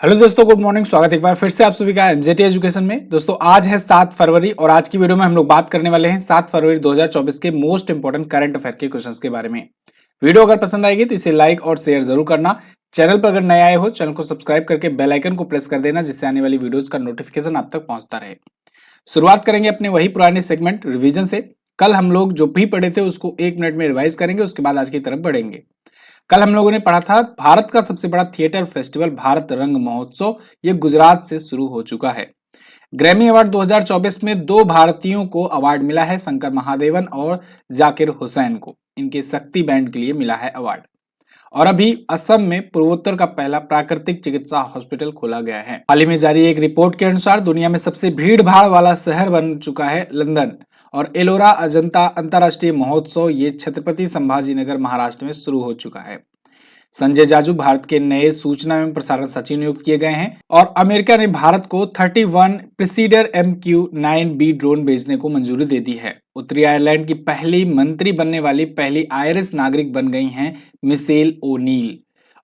Hello दोस्तों, good morning. स्वागत है एक बार फिर से आप सभी का एमजेटी एजुकेशन में। दोस्तों आज है 7 फरवरी और आज की वीडियो में हम लोग बात करने वाले हैं 7 फरवरी 2024 के मोस्ट इंपोर्टेंट करंट अफेयर के क्वेश्चंस के बारे में। वीडियो अगर पसंद आएगी तो इसे लाइक और शेयर जरूर करना। चैनल पर अगर नए आए हो चैनल को सब्सक्राइब करके बेल आइकन को प्रेस कर देना, जिससे आने वाली वीडियोज का नोटिफिकेशन आप तक पहुंचता रहे। शुरुआत करेंगे अपने वही पुराने सेगमेंट रिवीजन से। कल हम लोग जो भी पढ़े थे उसको 1 मिनट में रिवाइज करेंगे, उसके बाद आज की तरफ बढ़ेंगे। कल हम लोगों ने पढ़ा था भारत का सबसे बड़ा थिएटर फेस्टिवल भारत रंग महोत्सव, ये गुजरात से शुरू हो चुका है। ग्रैमी अवार्ड 2024 में 2 भारतीयों को अवार्ड मिला है, शंकर महादेवन और जाकिर हुसैन को। इनके शक्ति बैंड के लिए मिला है अवार्ड। और अभी असम में पूर्वोत्तर का पहला प्राकृतिक चिकित्सा हॉस्पिटल खोला गया है। हाल ही में जारी एक रिपोर्ट के अनुसार दुनिया में सबसे भीड़ भाड़ वाला शहर बन चुका है लंदन। और एलोरा अजंता अंतर्राष्ट्रीय महोत्सव ये छत्रपति संभाजीनगर महाराष्ट्र में शुरू हो चुका है। संजय जाजू भारत के नए सूचना एवं प्रसारण सचिव नियुक्त किए गए हैं। और अमेरिका ने भारत को 31 प्रिसीडर MQ-9B ड्रोन भेजने को मंजूरी दे दी है। उत्तरी आयरलैंड की पहली मंत्री बनने वाली पहली आयरिश नागरिक बन गई हैं मिशेल ओनील।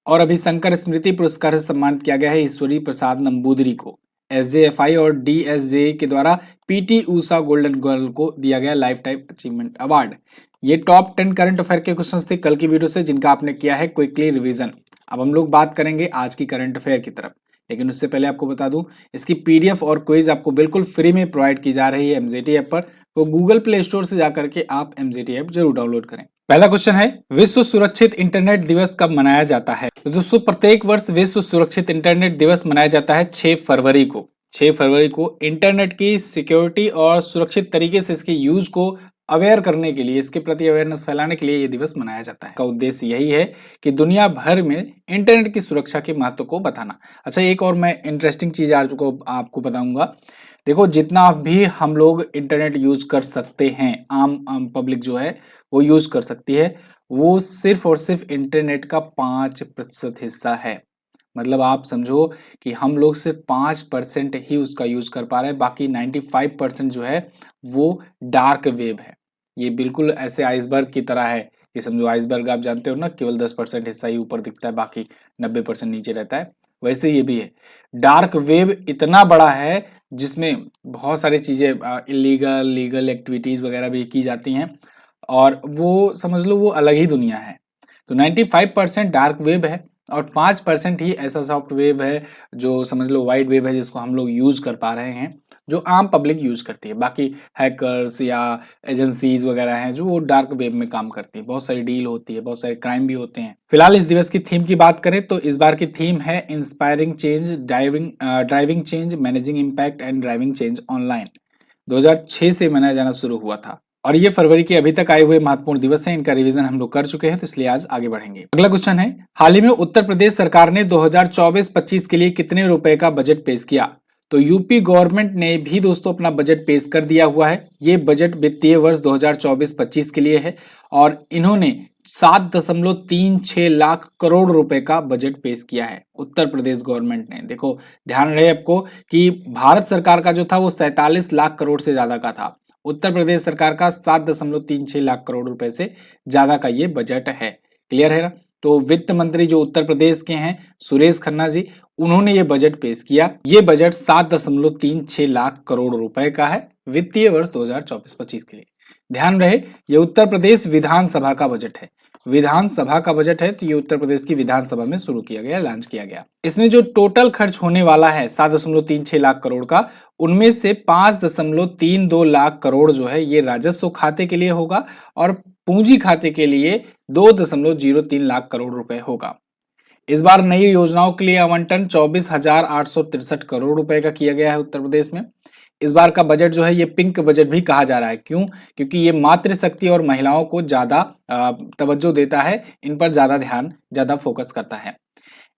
और अभी शंकर स्मृति पुरस्कार से सम्मानित किया गया है ईश्वरी प्रसाद नंबूदरी को। SJFI और DSJ के द्वारा PT ऊषा गोल्डन गर्ल को दिया गया लाइफ टाइम अचीवमेंट अवार्ड। ये टॉप 10 करंट अफेयर के क्वेश्चंस थे कल की वीडियो से, जिनका आपने किया है क्विकली रिवीजन। अब हम लोग बात करेंगे आज की करंट अफेयर की तरफ, लेकिन उससे पहले आपको बता दूं इसकी PDF और क्विज आपको बिल्कुल फ्री में प्रोवाइड की जा रही है MZT ऐप पर। तो गूगल प्ले स्टोर से जाकर के आप MZT ऐप जरूर डाउनलोड करें। पहला क्वेश्चन है, विश्व सुरक्षित इंटरनेट दिवस कब मनाया जाता है? तो दोस्तों प्रत्येक वर्ष विश्व सुरक्षित इंटरनेट दिवस मनाया जाता है 6 फरवरी को। 6 फरवरी को इंटरनेट की सिक्योरिटी और सुरक्षित तरीके से इसके यूज को अवेयर करने के लिए, इसके प्रति अवेयरनेस फैलाने के लिए यह दिवस मनाया जाता है। का उद्देश्य यही है कि दुनिया भर में इंटरनेट की सुरक्षा के महत्व को बताना। अच्छा, एक और मैं इंटरेस्टिंग चीज आज को आपको बताऊंगा। देखो, जितना भी हम लोग इंटरनेट यूज कर सकते हैं, आम पब्लिक जो है वो यूज कर सकती है, वो सिर्फ और सिर्फ इंटरनेट का 5% हिस्सा है। मतलब आप समझो कि हम लोग सिर्फ 5% ही उसका यूज कर पा रहे हैं, बाकी 95% जो है वो डार्क वेब है। ये बिल्कुल ऐसे आइसबर्ग की तरह है कि समझो आइसबर्ग आप जानते हो ना, केवल 10% हिस्सा ही ऊपर दिखता है, बाकी 90% नीचे रहता है। वैसे ये भी है। डार्क वेब इतना बड़ा है जिसमें बहुत सारी चीजें इलीगल लीगल एक्टिविटीज वगैरह भी की जाती हैं, और वो समझ लो वो अलग ही दुनिया है। तो 95% डार्क वेब है और 5% ही ऐसा सॉफ्ट वेब है जो समझ लो वाइड वेब है, जिसको हम लोग यूज कर पा रहे हैं, जो आम पब्लिक यूज करती है। बाकी हैकर्स या एजेंसीज वगैरह हैं जो वो डार्क वेब में काम करती है, बहुत सारी डील होती है, बहुत सारे क्राइम भी होते हैं। फिलहाल इस दिवस की थीम की बात करें तो इस बार की थीम है inspiring change, driving change, managing impact and driving change online. 2006 से मनाया जाना शुरू हुआ था और ये फरवरी के अभी तक आए हुए महत्वपूर्ण दिवस हैं। इनका रिवीजन हम लोग कर चुके हैं, तो इसलिए आज आगे बढ़ेंगे। अगला क्वेश्चन है, हाल ही में उत्तर प्रदेश सरकार ने 2024-25 के लिए कितने रुपए का बजट पेश किया? तो यूपी गवर्नमेंट ने भी दोस्तों अपना बजट पेश कर दिया हुआ है। ये बजट वित्तीय वर्ष 2024-25 के लिए है और इन्होंने 7.36 लाख करोड़ रुपए का बजट पेश किया है उत्तर प्रदेश गवर्नमेंट ने। देखो, ध्यान रहे आपको कि भारत सरकार का जो था वो 47 लाख करोड़ से ज्यादा का था। उत्तर प्रदेश सरकार का 7.36 लाख करोड़ रुपए से ज्यादा का ये बजट है। क्लियर है ना? तो वित्त मंत्री जो उत्तर प्रदेश के हैं सुरेश खन्ना जी, उन्होंने ये बजट पेश किया। ये बजट 7.36 लाख करोड़ रुपए का है वित्तीय वर्ष 2024-25 के लिए। ध्यान रहे, ये उत्तर प्रदेश विधानसभा का बजट है। विधानसभा का बजट है, तो ये उत्तर प्रदेश की विधानसभा में शुरू किया गया, लॉन्च किया गया। इसमें जो टोटल खर्च होने वाला है 7.36 लाख करोड़ का, उनमें से 5.32 लाख करोड़ जो है ये राजस्व खाते के लिए होगा और पूंजी खाते के लिए 2.03 लाख करोड़ रुपए होगा। इस बार नई योजनाओं के लिए आवंटन 24,863 करोड़ रुपए का किया गया है उत्तर प्रदेश में। इस बार का बजट जो है ये पिंक बजट भी कहा जा रहा है। क्यों? क्योंकि ये मातृशक्ति और महिलाओं को ज्यादा तवज्जो देता है, इन पर ज्यादा ध्यान, ज्यादा फोकस करता है।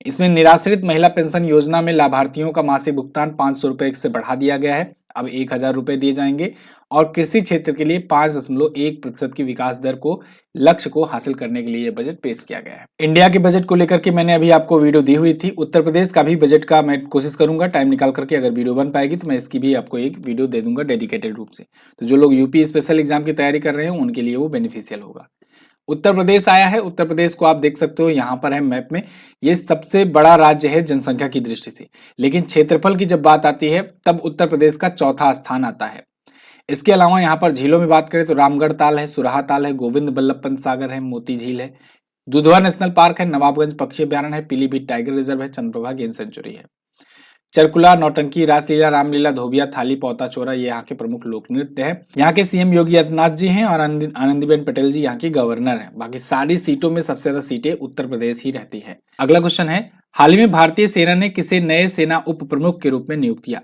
इसमें निराश्रित महिला पेंशन योजना में लाभार्थियों का मासिक भुगतान 500 रुपए से बढ़ा दिया गया है, अब 1,000 रुपए दिए जाएंगे। और कृषि क्षेत्र के लिए 5.1% की विकास दर को लक्ष्य को हासिल करने के लिए यह बजट पेश किया गया है। इंडिया के बजट को लेकर के मैंने अभी आपको वीडियो दी हुई थी। उत्तर प्रदेश का भी बजट का मैं कोशिश करूंगा टाइम निकाल करके, अगर वीडियो बन पाएगी तो मैं इसकी भी आपको एक वीडियो दे दूंगा डेडिकेटेड रूप से। तो जो लोग यूपी स्पेशल एग्जाम की तैयारी कर रहे हैं उनके लिए वो बेनिफिशियल होगा। उत्तर प्रदेश आया है। उत्तर प्रदेश को आप देख सकते हो यहाँ पर है मैप में। ये सबसे बड़ा राज्य है जनसंख्या की दृष्टि से, लेकिन क्षेत्रफल की जब बात आती है तब उत्तर प्रदेश का चौथा स्थान आता है। इसके अलावा यहाँ पर झीलों में बात करें तो रामगढ़ ताल है, सुराहा ताल है, गोविंद बल्लभ पंत सागर है, मोती झील है, दुधवा नेशनल पार्क है, नवाबगंज पक्षी अभ्यारण्य है, पीलीभीत टाइगर रिजर्व है, चंद्रप्रभा गेम सेंचुरी है। चरकुला, नौटंकी, रासलीला, रामलीला, धोबिया, थाली, पौता चोरा ये यहाँ के प्रमुख लोक नृत्य है। यहाँ के सीएम योगी आदित्यनाथ जी हैं और आनंदीबेन पटेल जी यहाँ की गवर्नर हैं। बाकी सारी सीटों में सबसे ज्यादा सीटें उत्तर प्रदेश ही रहती है। अगला क्वेश्चन है, हाल ही में भारतीय सेना ने किसे नए सेना उप प्रमुख के रूप में नियुक्त किया?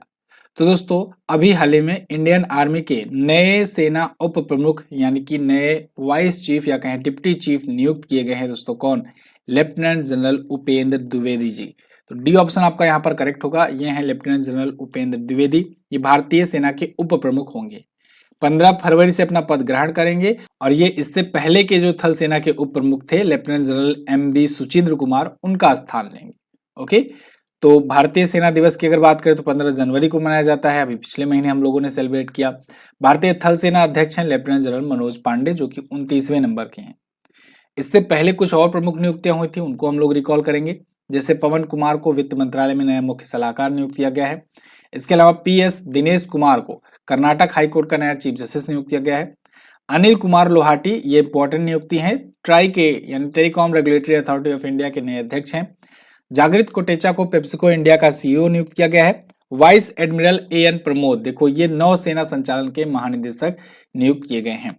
तो दोस्तों अभी हाल ही में इंडियन आर्मी के नए सेना उप प्रमुख यानी कि नए वाइस चीफ या कहें डिप्टी चीफ नियुक्त किए गए हैं दोस्तों। कौन? Lieutenant general Upendra Dwivedi ji. तो डी ऑप्शन आपका यहाँ पर करेक्ट होगा। ये हैं लेफ्टिनेंट जनरल उपेंद्र द्विवेदी। ये भारतीय सेना के उप प्रमुख होंगे। 15 फरवरी से अपना पद ग्रहण करेंगे और ये इससे पहले के जो थल सेना के उप प्रमुख थे lieutenant general MB Suchindra Kumar, उनका स्थान लेंगे। ओके, तो भारतीय सेना दिवस की अगर बात करें तो 15 जनवरी को मनाया जाता है। अभी पिछले महीने हम लोगों ने सेलिब्रेट किया। भारतीय थल सेना अध्यक्ष हैं लेफ्टिनेंट जनरल मनोज पांडे, जो कि 29वें नंबर के हैं। इससे पहले कुछ और प्रमुख नियुक्तियां हुई थी, उनको हम लोग रिकॉल करेंगे। जैसे पवन कुमार को वित्त मंत्रालय में नया मुख्य सलाहकार नियुक्त किया गया है। इसके अलावा PS दिनेश कुमार को कर्नाटक हाईकोर्ट का नया चीफ जस्टिस नियुक्त किया गया है। अनिल कुमार लोहाटी, ये इंपॉर्टेंट नियुक्ति है, ट्राई के यानी telecom regulatory authority of India के नए अध्यक्ष हैं। जागृत कोटेचा को पेप्सिको इंडिया का CEO नियुक्त किया गया है। वाइस एडमिरल AN प्रमोद, देखो ये नौसेना संचालन के महानिदेशक नियुक्त किए गए हैं।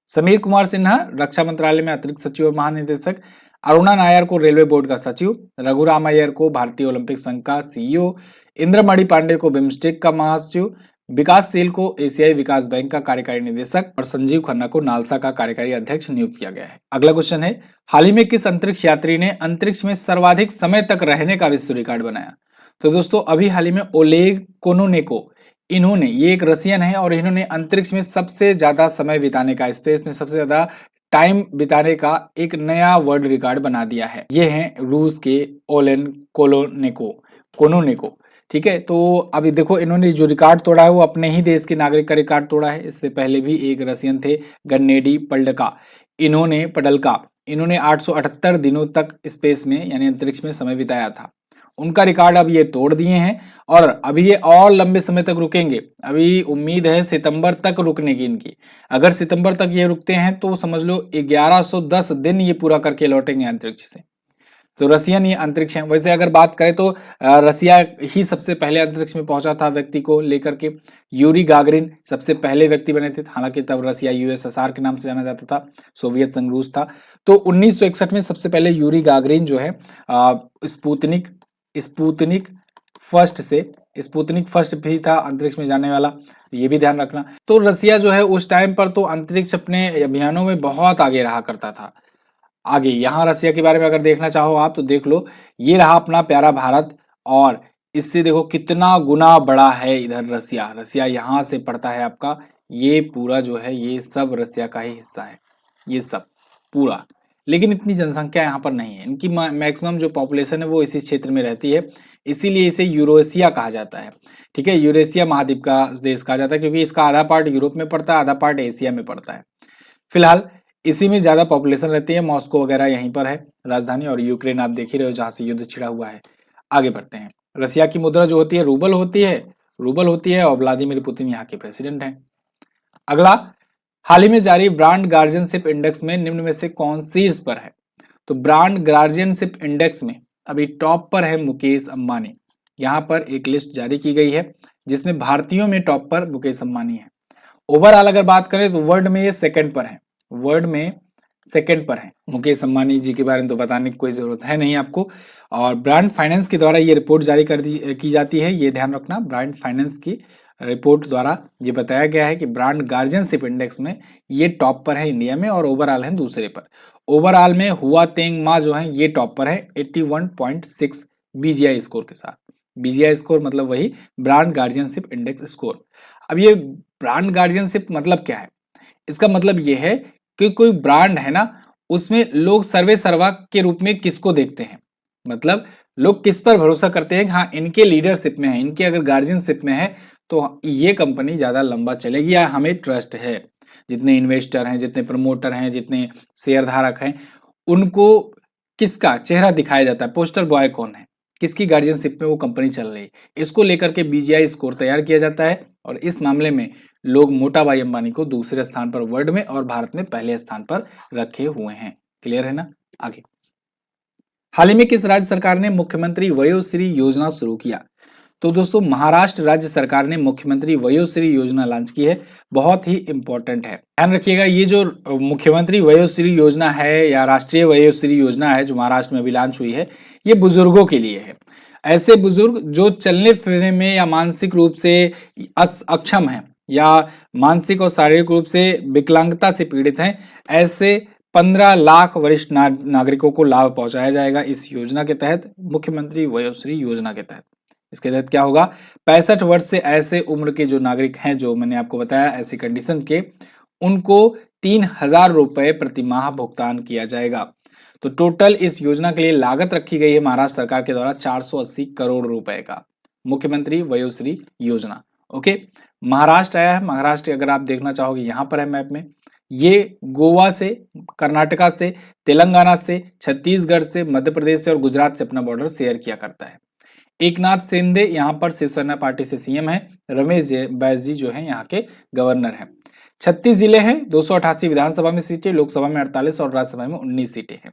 समीर कुमार सिन्हा रक्षा मंत्रालय में अतिरिक्त सचिव और महानिदेशक। अरुणा नायर को रेलवे बोर्ड का सचिव। रघुराम अय्यर को भारतीय ओलंपिक संघ का CEO। इंद्रमणि पांडे को बिम्स्टेक का महासचिव। विकासशील को एशियाई विकास बैंक का कार्यकारी निदेशक और संजीव खन्ना को नालसा का कार्यकारी अध्यक्ष नियुक्त किया गया है। अगला क्वेश्चन है, हाल ही में किस अंतरिक्ष यात्री ने अंतरिक्ष में सर्वाधिक समय तक रहने का विश्व रिकॉर्ड बनाया? तो दोस्तों अभी हाल ही में ओलेग कोनोनेको, इन्होंने, ये एक रशियन है और इन्होंने अंतरिक्ष में सबसे ज्यादा समय बिताने का, स्पेस में सबसे ज्यादा टाइम बिताने का एक नया वर्ल्ड रिकॉर्ड बना दिया है। ये हैं रूस के ओलेन कोनोनेको। ठीक है, तो अभी देखो इन्होंने जो रिकॉर्ड तोड़ा है वो अपने ही देश के नागरिक का रिकॉर्ड तोड़ा है। इससे पहले भी एक रशियन थे गन्नेडी पडल्का, इन्होंने 878 दिनों तक स्पेस में यानी अंतरिक्ष में समय बिताया था। उनका रिकॉर्ड अब ये तोड़ दिए हैं और अभी ये और लंबे समय तक रुकेंगे। अभी उम्मीद है सितंबर तक रुकने की इनकी। अगर सितंबर तक ये रुकते हैं तो समझ लो 1110 दिन ये पूरा करके लौटेंगे अंतरिक्ष से। तो रसियन ये अंतरिक्ष है। वैसे अगर बात करें तो रसिया ही सबसे पहले अंतरिक्ष में पहुंचा था व्यक्ति को लेकर के। यूरी गागरिन सबसे पहले व्यक्ति बने थे, हालांकि तब रसिया USSR के नाम से जाना जाता था, सोवियत संघ रूस था। तो 1961 में सबसे पहले यूरी गागरिन जो है स्पुतनिक फर्स्ट भी था अंतरिक्ष में जाने वाला, ये भी ध्यान रखना। तो रसिया जो है उस टाइम पर तो अंतरिक्ष अपने अभियानों में बहुत आगे रहा करता था। आगे यहाँ रसिया के बारे में अगर देखना चाहो आप तो देख लो, ये रहा अपना प्यारा भारत और इससे देखो कितना गुना बड़ा है इधर रसिया यहाँ से पड़ता है आपका। ये पूरा जो है ये सब रसिया का ही हिस्सा है, ये सब पूरा। लेकिन इतनी जनसंख्या यहाँ पर नहीं है, इनकी मैक्सिमम जो पॉपुलेशन है वो इसी क्षेत्र में रहती है, इसीलिए इसे यूरोसिया कहा जाता है। ठीक है, यूरेशिया महाद्वीप का देश कहा जाता है क्योंकि इसका आधा पार्ट यूरोप में पड़ता है, आधा पार्ट एशिया में पड़ता है। फिलहाल इसी में ज्यादा पॉपुलेशन रहती है, मॉस्को वगैरह यहीं पर है राजधानी, और यूक्रेन आप देख ही रहे हो जहां से युद्ध छिड़ा हुआ है। आगे बढ़ते हैं। रसिया की मुद्रा जो होती है रूबल होती है और व्लादिमीर पुतिन यहाँ के प्रेसिडेंट हैं। अगला, हाल ही में जारी ब्रांड गार्जियनशिप इंडेक्स में निम्न में से कौन शीर्ष पर है? तो ब्रांड गार्जियनशिप इंडेक्स में अभी टॉप पर है मुकेश अंबानी। यहाँ पर एक लिस्ट जारी की गई है जिसमें भारतीयों में टॉप पर मुकेश अंबानी है। ओवरऑल अगर बात करें तो वर्ल्ड में ये सेकंड पर है। मुकेश अंबानी जी के बारे में तो बताने की कोई जरूरत है नहीं आपको। और ब्रांड फाइनेंस के द्वारा ये रिपोर्ट जारी की जाती है, ये ध्यान रखना। ब्रांड फाइनेंस की रिपोर्ट द्वारा ये बताया गया है कि ब्रांड गार्जियनशिप इंडेक्स में ये टॉप पर है इंडिया में और ओवरऑल है दूसरे पर। ओवरऑल में हुआ तेंग मा जो है ये टॉप पर है 81.6 BGI स्कोर के साथ। BGI स्कोर मतलब वही ब्रांड गार्जियनशिप इंडेक्स स्कोर। अब ये ब्रांड गार्जियनशिप मतलब क्या है? इसका मतलब ये है कि कोई ब्रांड है ना, उसमें लोग सर्वे सर्वा के रूप में किसको देखते हैं, मतलब लोग किस पर भरोसा करते हैं, हाँ इनके लीडरशिप में है, इनके अगर गार्जियनशिप में है तो ये कंपनी ज्यादा लंबा चलेगी या हमें ट्रस्ट है। जितने इन्वेस्टर हैं, जितने प्रमोटर हैं, जितने शेयर धारक हैं, उनको किसका चेहरा दिखाया जाता है, पोस्टर बॉय कौन है, किसकी गार्जियनशिप में वो कंपनी चल रही है, इसको लेकर के बीजीआई स्कोर तैयार किया जाता है। और इस मामले में लोग मोटा भाई अंबानी को दूसरे स्थान पर वर्ल्ड में और भारत में पहले स्थान पर रखे हुए हैं। क्लियर है ना। आगे, हाल ही में किस राज्य सरकार ने मुख्यमंत्री वयोश्री योजना शुरू किया? तो दोस्तों महाराष्ट्र राज्य सरकार ने मुख्यमंत्री वयोश्री योजना लॉन्च की है। बहुत ही इंपॉर्टेंट है, ध्यान रखिएगा। ये जो मुख्यमंत्री वयोश्री योजना है या राष्ट्रीय वयोश्री योजना है जो महाराष्ट्र में अभी लॉन्च हुई है, ये बुजुर्गों के लिए है। ऐसे बुजुर्ग जो चलने फिरने में या मानसिक रूप से अक्षम है या मानसिक और शारीरिक रूप से विकलांगता से पीड़ित हैं, ऐसे 15 लाख वरिष्ठ नागरिकों को लाभ पहुंचाया जाएगा इस योजना के तहत, मुख्यमंत्री वयोश्री योजना के तहत। इसके तहत क्या होगा, 65 वर्ष से ऐसे उम्र के जो नागरिक हैं, जो मैंने आपको बताया ऐसी कंडीशन के, उनको 3,000 रुपए प्रति माह भुगतान किया जाएगा। तो टोटल इस योजना के लिए लागत रखी गई है महाराष्ट्र सरकार के द्वारा 480 करोड़ रुपए का, मुख्यमंत्री वयोश्री योजना। ओके, महाराष्ट्र आया है। महाराष्ट्र अगर आप देखना चाहोगे यहाँ पर है मैप में, ये गोवा से, कर्नाटका से, तेलंगाना से, छत्तीसगढ़ से, मध्य प्रदेश से और गुजरात से अपना बॉर्डर शेयर किया करता है। एकनाथ शिंदे यहाँ पर शिवसेना पार्टी से सीएम है, रमेश बैस जी जो है यहाँ के गवर्नर हैं। 36 जिले हैं, 288 विधानसभा में सीटें, लोकसभा में 48 और राज्यसभा में 19 सीटें हैं।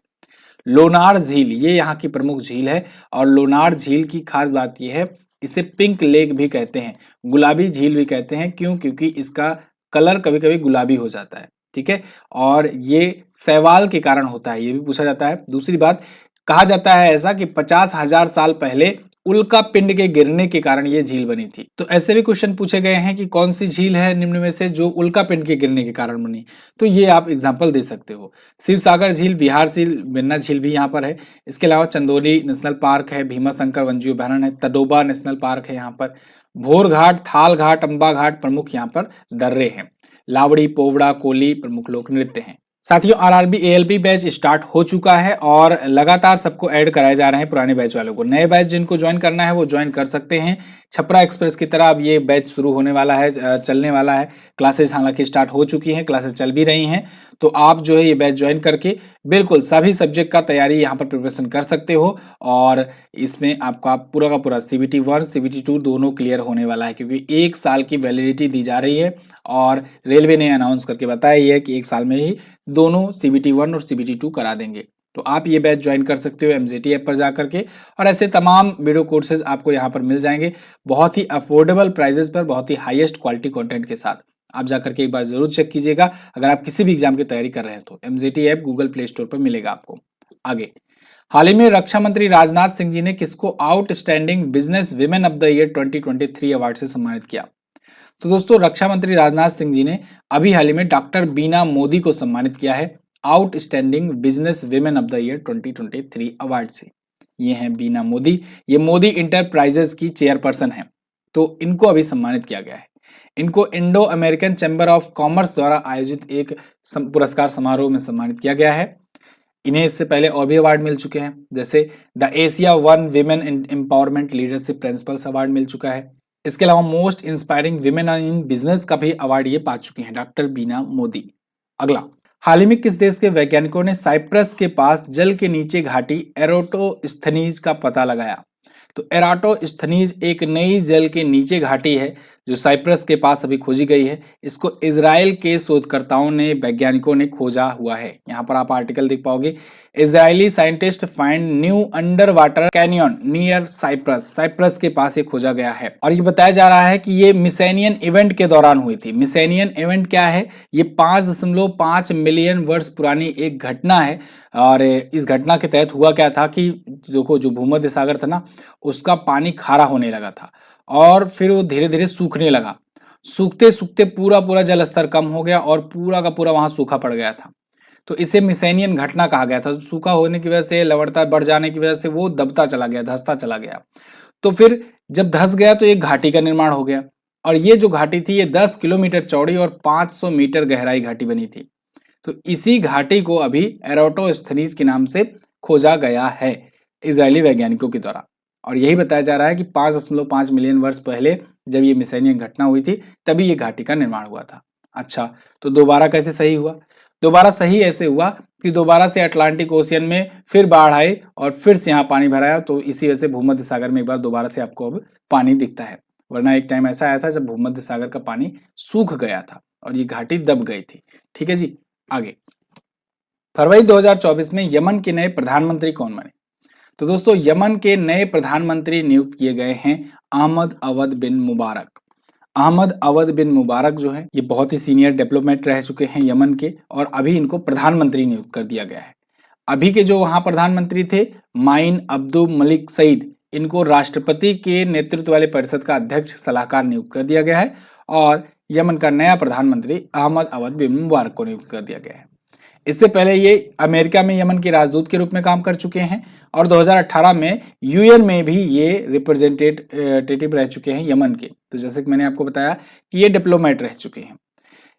लोनार झील ये यहाँ की प्रमुख झील है और लोनार झील की खास बात यह है, इसे पिंक लेक भी कहते हैं, गुलाबी झील भी कहते हैं। क्यों? क्योंकि इसका कलर कभी कभी गुलाबी हो जाता है, ठीक है, और ये शैवाल के कारण होता है, ये भी पूछा जाता है। दूसरी बात, कहा जाता है ऐसा कि 50,000 साल पहले उल्का पिंड के गिरने के कारण ये झील बनी थी। तो ऐसे भी क्वेश्चन पूछे गए हैं कि कौन सी झील है निम्न में से जो उल्का पिंड के गिरने के कारण बनी, तो ये आप एग्जांपल दे सकते हो। शिवसागर झील, बिहार झील, बेन्ना झील भी यहाँ पर है। इसके अलावा चंदोली नेशनल पार्क है, भीमा शंकर वन्यजीव अभयारण्य है, तडोबा नेशनल पार्क है यहाँ पर, भोर घाट, थाल घाट, अम्बा घाट प्रमुख यहाँ पर दर्रे हैं, लावड़ी, पोवड़ा, कोली प्रमुख लोक नृत्य हैं। साथियों आरआरबी एएलपी बैच स्टार्ट हो चुका है और लगातार सबको ऐड कराए जा रहे हैं पुराने बैच वालों को। नए बैच जिनको ज्वाइन करना है वो ज्वाइन कर सकते हैं। छपरा एक्सप्रेस की तरह अब ये बैच शुरू होने वाला है, चलने वाला है। क्लासेस हालांकि स्टार्ट हो चुकी हैं, क्लासेस चल भी रही हैं, तो आप जो है ये बैच ज्वाइन करके बिल्कुल सभी सब्जेक्ट का तैयारी यहाँ पर प्रिपरेशन कर सकते हो और इसमें आपका पूरा का पूरा CBT 1 CBT 2 दोनों क्लियर होने वाला है, क्योंकि 1 साल की वैलिडिटी दी जा रही है और रेलवे ने अनाउंस करके बताया ही है कि 1 साल में ही दोनों CBT 1 और CBT 2 करा देंगे। तो आप ये बैच ज्वाइन कर सकते हो MZT ऐप पर जाकर के, और ऐसे तमाम वीडियो कोर्सेज आपको यहाँ पर मिल जाएंगे बहुत ही अफोर्डेबल प्राइजेस पर, बहुत ही हाईएस्ट क्वालिटी कंटेंट के साथ। आप जाकर के एक बार जरूर चेक कीजिएगा अगर आप किसी भी एग्जाम की तैयारी कर रहे हैं तो। MZT app Google play store पर मिलेगा आपको। आगे, हाल ही में रक्षा मंत्री राजनाथ सिंह जी ने किसको outstanding business women of the year 2023 award से सम्मानित किया? तो दोस्तों रक्षा मंत्री राजनाथ सिंह जी ने अभी हाल ही में डॉक्टर बीना मोदी को सम्मानित किया है outstanding business women of the year 2023 award से। ये हैं बीना मोदी, ये मोदी इंटरप्राइजेस की चेयरपर्सन है, तो इनको अभी सम्मानित किया गया है। इनको Indo American chamber of commerce द्वारा आयोजित एक पुरस्कार समारोह में सम्मानित किया गया है। इन्हें इससे पहले और भी अवार्ड मिल चुके हैं, जैसे the Asia 1 women empowerment leadership principles award मिल चुका है। इसके अलावा most inspiring women in business का भी अवार्ड ये पा चुकी हैं डॉक्टर बीना मोदी। अगला, हाल ही में किस देश के वैज्ञानिकों ने साइप्रस के पास जल के नीचे घाटी एराटोस्थनीज का पता लगाया? तो एराटोस्थनीज एक नई जल के नीचे घाटी है जो साइप्रस के पास अभी खोजी गई है। इसको इजराइल के शोधकर्ताओं ने, वैज्ञानिकों ने खोजा हुआ है। यहाँ पर आप आर्टिकल देख पाओगे, Israeli scientist find new under water canyon near Cyprus, Cyprus के पास ये खोजा गया है। और ये बताया जा रहा है कि ये मिसेनियन इवेंट के दौरान हुई थी। मिसेनियन इवेंट क्या है? ये 5.5 मिलियन वर्ष पुरानी एक घटना है और इस घटना के तहत हुआ क्या था कि देखो जो भूमध्य सागर था ना, उसका पानी खारा होने लगा था और फिर वो धीरे धीरे सूखने लगा। सूखते सूखते पूरा जल स्तर कम हो गया और पूरा का पूरा वहां सूखा पड़ गया था। तो इसे मिसेनियन घटना कहा गया था। सूखा होने की वजह से, लवणता बढ़ जाने की वजह से वो दबता चला गया, धंसता चला गया। तो फिर जब धंस गया तो एक घाटी का निर्माण हो गया और ये जो घाटी थी ये 10 किलोमीटर चौड़ी और 500 मीटर गहराई घाटी बनी थी। तो इसी घाटी को अभी एराटोस्थनीज के नाम से खोजा गया है इजरायली वैज्ञानिकों के द्वारा। और यही बताया जा रहा है कि 5.5 मिलियन वर्ष पहले जब ये मिसेनियन घटना हुई थी तभी ये घाटी का निर्माण हुआ था। अच्छा, तो दोबारा कैसे सही हुआ? दोबारा सही ऐसे हुआ कि दोबारा से अटलांटिक ओशियन में फिर बाढ़ आई और फिर से यहाँ पानी भरा आया, तो इसी वजह से भूमध्य सागर में एक बार दोबारा से आपको अब पानी दिखता है। वरना एक टाइम ऐसा आया था जब भूमध्य सागर का पानी सूख गया था और ये घाटी दब गई थी। ठीक है जी, आगे। फरवरी 2024 में यमन के नए प्रधानमंत्री कौन बने? तो दोस्तों यमन के नए प्रधानमंत्री नियुक्त किए गए हैं अहमद अवद बिन मुबारक। अहमद अवद बिन मुबारक जो है ये बहुत ही सीनियर डिप्लोमेट रह चुके हैं यमन के, और अभी इनको प्रधानमंत्री नियुक्त कर दिया गया है। अभी के जो वहां प्रधानमंत्री थे माइन अब्दुल मलिक सईद, इनको राष्ट्रपति के नेतृत्व वाले परिषद का अध्यक्ष सलाहकार नियुक्त कर दिया गया है, और यमन का नया प्रधानमंत्री अहमद अवद बिन मुबारक को नियुक्त कर दिया गया है। इससे पहले ये अमेरिका में यमन के राजदूत के रूप में काम कर चुके हैं, और 2018 में यूएन में भी ये रिप्रेजेंटेटिव रह चुके हैं यमन के। तो जैसे कि मैंने आपको बताया कि ये डिप्लोमेट रह चुके हैं।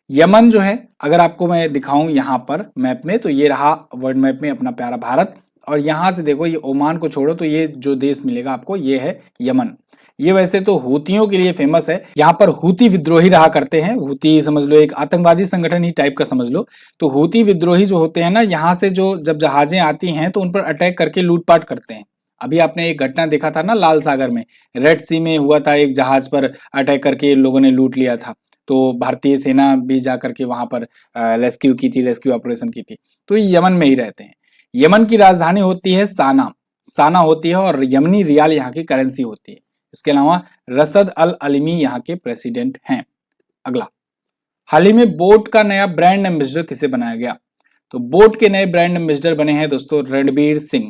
यमन जो है, अगर आपको मैं दिखाऊं यहाँ पर मैप में, तो ये रहा वर्ल्ड मैप में अपना प्यारा भारत, और यहाँ से देखो ये ओमान को छोड़ो तो ये जो देश मिलेगा आपको ये है यमन। ये वैसे तो हूतियों के लिए फेमस है, यहाँ पर हूती विद्रोही रहा करते हैं। हूती समझ लो एक आतंकवादी संगठन ही टाइप का समझ लो। तो हूती विद्रोही जो होते हैं ना, यहाँ से जो जब जहाजें आती हैं तो उन पर अटैक करके लूटपाट करते हैं। अभी आपने एक घटना देखा था ना लाल सागर में, रेड सी में हुआ था, एक जहाज पर अटैक करके लोगों ने लूट लिया था। तो भारतीय सेना भी जाकर के वहां पर रेस्क्यू की थी, रेस्क्यू ऑपरेशन की थी। तो ये यमन में ही रहते हैं। यमन की राजधानी होती है साना, साना होती है, और यमनी रियाल यहाँ की करेंसी होती है। इसके अलावा रसद अल अलिमी यहाँ के प्रेसिडेंट हैं। अगला, हाल ही में बोट का नया ब्रांड एम्बेसडर किसे बनाया गया? तो बोट के नए ब्रांड एम्बेसडर बने हैं दोस्तों रणबीर सिंह।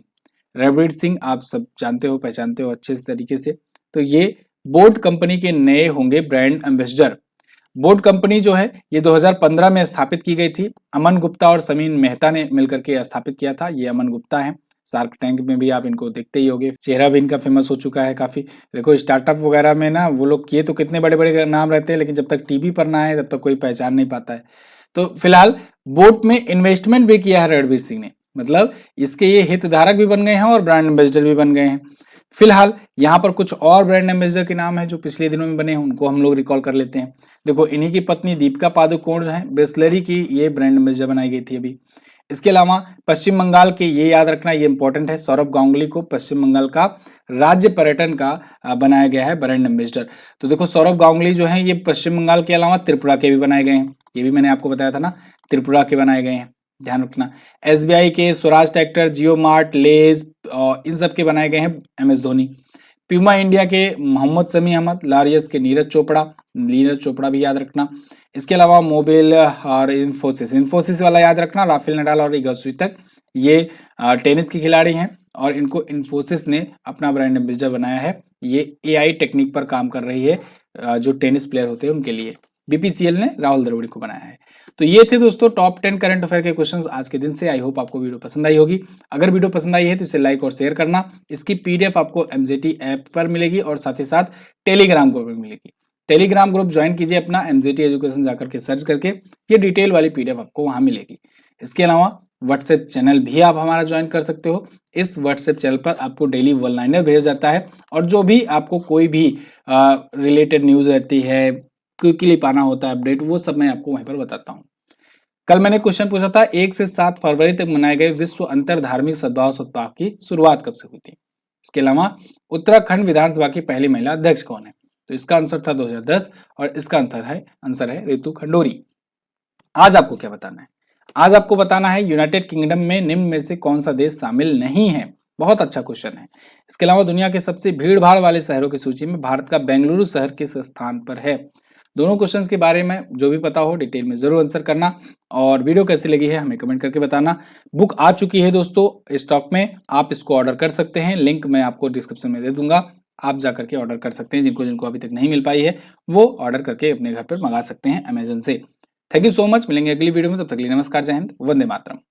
रणबीर सिंह आप सब जानते हो, पहचानते हो अच्छे तरीके से। तो ये बोट कंपनी के नए होंगे ब्रांड एम्बेसडर। बोट कंपनी जो है ये 2015 में स्थापित की गई थी। अमन गुप्ता और समीन मेहता ने मिलकर के स्थापित किया था। ये अमन गुप्ता है, शार्क टैंक में भी आप इनको देखते ही होंगे, चेहरा भी इनका फेमस हो चुका है काफी। देखो स्टार्टअप वगैरह में ना वो लोग किए तो कितने बड़े बड़े नाम रहते हैं, लेकिन जब तक टीवी पर ना आए तब तक कोई पहचान नहीं पाता है। तो फिलहाल बोट में इन्वेस्टमेंट भी किया है रणबीर सिंह ने, मतलब इसके ये हितधारक भी बन गए हैं और ब्रांड एम्बेसडर भी बन गए हैं। फिलहाल यहाँ पर कुछ और ब्रांड एम्बेसडर के नाम है जो पिछले दिनों में बने हैं, उनको हम लोग रिकॉल कर लेते हैं। देखो इन्हीं की पत्नी दीपिका पादुकोण जो है बिस्लरी की ये ब्रांड एम्बेसडर बनाई गई थी अभी। इसके अलावा पश्चिम बंगाल के, ये याद रखना ये इंपॉर्टेंट है, सौरभ गांगुली को पश्चिम बंगाल का राज्य पर्यटन का बनाया गया है ब्रांड एम्बेसडर। तो देखो सौरभ गांगुली जो है ये पश्चिम बंगाल के अलावा त्रिपुरा के भी बनाए गए हैं। ये भी मैंने आपको बताया था ना, त्रिपुरा के बनाए गए हैं, ध्यान रखना। एसबीआई के स्वराज ट्रैक्टर, जियो मार्ट, लेज इन सब के बनाए गए हैं एमएस धोनी। प्यूमा इंडिया के मोहम्मद समी अहमद, लॉरियस के नीरज चोपड़ा भी याद रखना। इसके अलावा मोबिल और इन्फोसिस वाला याद रखना, राफेल नडाल और इगा स्वितक, ये टेनिस के खिलाड़ी हैं और इनको इन्फोसिस ने अपना ब्रांड एम्बेसडर बनाया है। ये एआई टेक्निक पर काम कर रही है, जो टेनिस प्लेयर होते हैं उनके लिए। बीपीसीएल ने राहुल द्रविड़ को बनाया है। तो ये थे दोस्तों टॉप 10 करंट अफेयर के क्वेश्चंस आज के दिन से। आई होप आपको वीडियो पसंद आई होगी। अगर वीडियो पसंद आई है तो इसे लाइक और शेयर करना। इसकी पीडीएफ आपको एमजेटी ऐप पर मिलेगी और साथ ही साथ टेलीग्राम ग्रुप में मिलेगी। टेलीग्राम ग्रुप ज्वाइन कीजिए अपना, एमजेटी एजुकेशन जाकर के सर्च करके, ये डिटेल वाली पीडीएफ आपको वहां मिलेगी। इसके अलावा व्हाट्सएप चैनल भी आप हमारा ज्वाइन कर सकते हो। इस व्हाट्सएप चैनल पर आपको डेली वन लाइनर भेजा जाता है, और जो भी आपको कोई भी रिलेटेड न्यूज रहती है, क्विकली पाना होता है अपडेट, वो सब मैं आपको वहीं पर बताता हूँ। कल मैंने क्वेश्चन पूछा था 1 से 7 फरवरी तक मनाए गए विश्व अंतर धार्मिक सद्भाव सप्ताह की शुरुआत कब से हुई थी? इसके अलावा उत्तराखंड विधानसभा की पहली महिला अध्यक्ष कौन है? तो इसका आंसर था 2010, और इसका आंसर है रितु खंडोरी। आज आपको क्या बताना है? आज आपको बताना है यूनाइटेड किंगडम में निम्न में से कौन सा देश शामिल नहीं है। बहुत अच्छा क्वेश्चन है। इसके अलावा दुनिया के सबसे भीड़ भाड़ वाले शहरों की सूची में भारत का बेंगलुरु शहर किस स्थान पर है? दोनों क्वेश्चंस के बारे में जो भी पता हो डिटेल में जरूर आंसर करना, और वीडियो कैसी लगी है हमें कमेंट करके बताना। बुक आ चुकी है दोस्तों स्टॉक में, आप इसको ऑर्डर कर सकते हैं, लिंक मैं आपको डिस्क्रिप्शन में दे दूंगा, आप जाकर के ऑर्डर कर सकते हैं। जिनको अभी तक नहीं मिल पाई है वो ऑर्डर करके अपने घर पर मंगा सकते हैं अमेजन से। थैंक यू सो मच, मिलेंगे अगली वीडियो में, तब तक के लिए नमस्कार, जय हिंद, वंदे मातरम।